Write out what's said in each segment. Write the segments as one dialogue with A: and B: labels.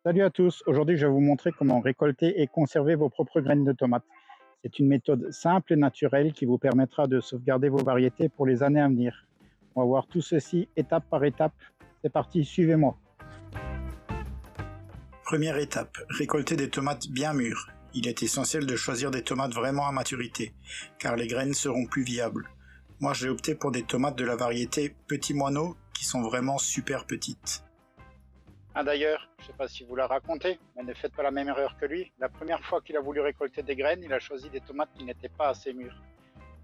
A: Salut à tous, aujourd'hui je vais vous montrer comment récolter et conserver vos propres graines de tomates. C'est une méthode simple et naturelle qui vous permettra de sauvegarder vos variétés pour les années à venir. On va voir tout ceci étape par étape. C'est parti, suivez-moi.
B: Première étape, récolter des tomates bien mûres. Il est essentiel de choisir des tomates vraiment à maturité, car les graines seront plus viables. Moi j'ai opté pour des tomates de la variété Petit Moineau qui sont vraiment super petites.
A: Ah d'ailleurs, je ne sais pas si vous l'a raconté, mais ne faites pas la même erreur que lui. La première fois qu'il a voulu récolter des graines, il a choisi des tomates qui n'étaient pas assez mûres.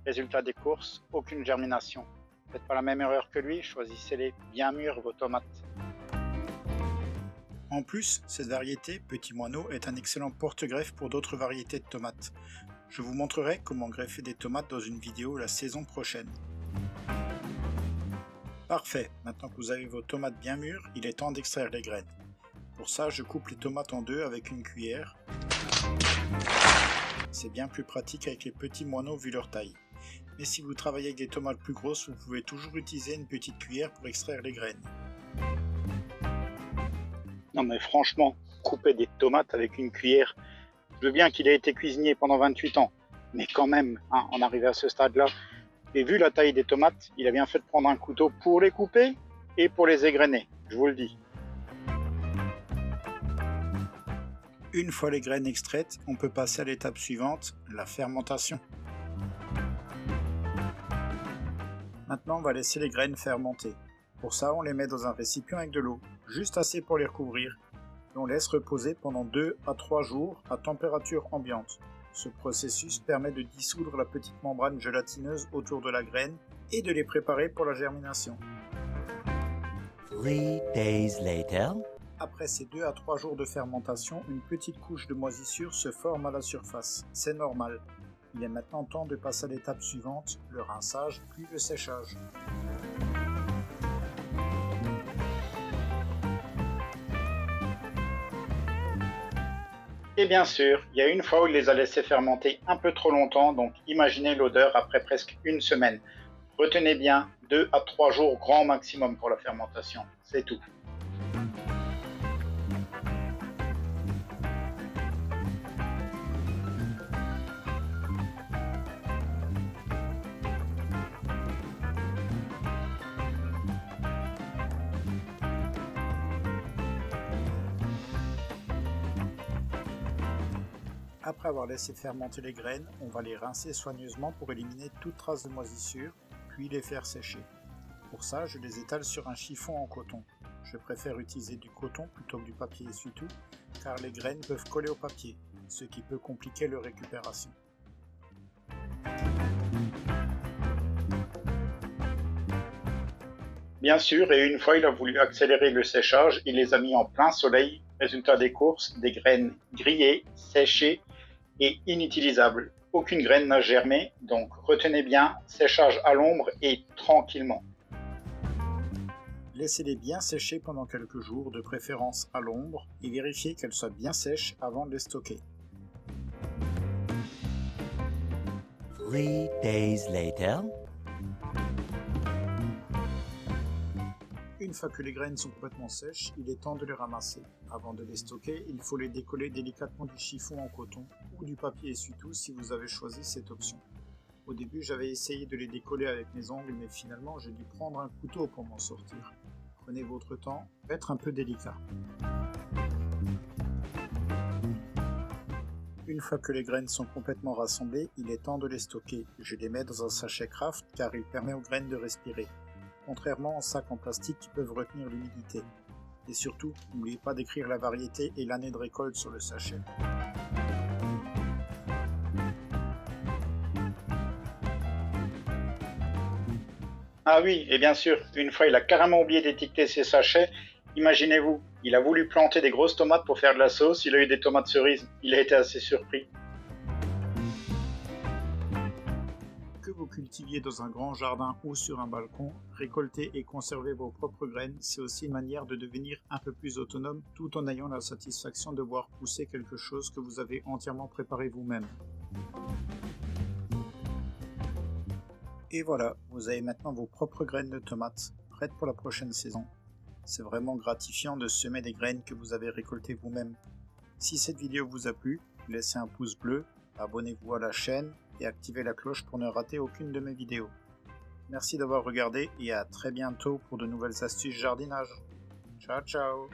A: Résultat des courses, aucune germination. Ne faites pas la même erreur que lui, choisissez-les bien mûres vos tomates.
B: En plus, cette variété Petit Moineau est un excellent porte-greffe pour d'autres variétés de tomates. Je vous montrerai comment greffer des tomates dans une vidéo la saison prochaine. Parfait, maintenant que vous avez vos tomates bien mûres, il est temps d'extraire les graines. Pour ça, je coupe les tomates en deux avec une cuillère. C'est bien plus pratique avec les petits moineaux vu leur taille. Mais si vous travaillez avec des tomates plus grosses, vous pouvez toujours utiliser une petite cuillère pour extraire les graines.
A: Non mais franchement, couper des tomates avec une cuillère, je veux bien qu'il ait été cuisinier pendant 28 ans, mais quand même, en arrivé à ce stade-là, et vu la taille des tomates, il a bien fait de prendre un couteau pour les couper et pour les égrener, je vous le dis.
B: Une fois les graines extraites, on peut passer à l'étape suivante, la fermentation. Maintenant, on va laisser les graines fermenter. Pour ça, on les met dans un récipient avec de l'eau, juste assez pour les recouvrir, et on laisse reposer pendant 2 à 3 jours à température ambiante. Ce processus permet de dissoudre la petite membrane gélatineuse autour de la graine et de les préparer pour la germination.
C: 3 days later.
B: Après ces 2 à 3 jours de fermentation, une petite couche de moisissure se forme à la surface. C'est normal. Il est maintenant temps de passer à l'étape suivante, le rinçage puis le séchage.
A: Et bien sûr, il y a une fois où il les a laissés fermenter un peu trop longtemps, donc imaginez l'odeur après presque une semaine. Retenez bien, 2 à 3 jours grand maximum pour la fermentation, c'est tout.
B: Après avoir laissé fermenter les graines, on va les rincer soigneusement pour éliminer toute trace de moisissure, puis les faire sécher. Pour ça, je les étale sur un chiffon en coton. Je préfère utiliser du coton plutôt que du papier essuie-tout, car les graines peuvent coller au papier, ce qui peut compliquer leur récupération.
A: Bien sûr, et une fois il a voulu accélérer le séchage, il les a mis en plein soleil. Résultat des courses, des graines grillées, séchées et inutilisables. Aucune graine n'a germé, donc retenez bien, séchage à l'ombre et tranquillement.
B: Laissez-les bien sécher pendant quelques jours, de préférence à l'ombre, et vérifiez qu'elles soient bien sèches avant de les stocker.
C: 3 days later.
B: Une fois que les graines sont complètement sèches, il est temps de les ramasser. Avant de les stocker, il faut les décoller délicatement du chiffon en coton ou du papier essuie-tout si vous avez choisi cette option. Au début, j'avais essayé de les décoller avec mes ongles, mais finalement, j'ai dû prendre un couteau pour m'en sortir. Prenez votre temps, être un peu délicat. Une fois que les graines sont complètement rassemblées, il est temps de les stocker. Je les mets dans un sachet Kraft car il permet aux graines de respirer, contrairement aux sacs en plastique qui peuvent retenir l'humidité. Et surtout, n'oubliez pas d'écrire la variété et l'année de récolte sur le sachet.
A: Ah oui, et bien sûr, une fois il a carrément oublié d'étiqueter ses sachets. Imaginez-vous, il a voulu planter des grosses tomates pour faire de la sauce, il a eu des tomates cerises, il a été assez surpris.
B: Que vous cultiviez dans un grand jardin ou sur un balcon, récolter et conserver vos propres graines, c'est aussi une manière de devenir un peu plus autonome tout en ayant la satisfaction de voir pousser quelque chose que vous avez entièrement préparé vous-même. Et voilà, vous avez maintenant vos propres graines de tomates, prêtes pour la prochaine saison. C'est vraiment gratifiant de semer des graines que vous avez récoltées vous-même. Si cette vidéo vous a plu, laissez un pouce bleu, abonnez-vous à la chaîne et activez la cloche pour ne rater aucune de mes vidéos. Merci d'avoir regardé et à très bientôt pour de nouvelles astuces jardinage. Ciao ciao!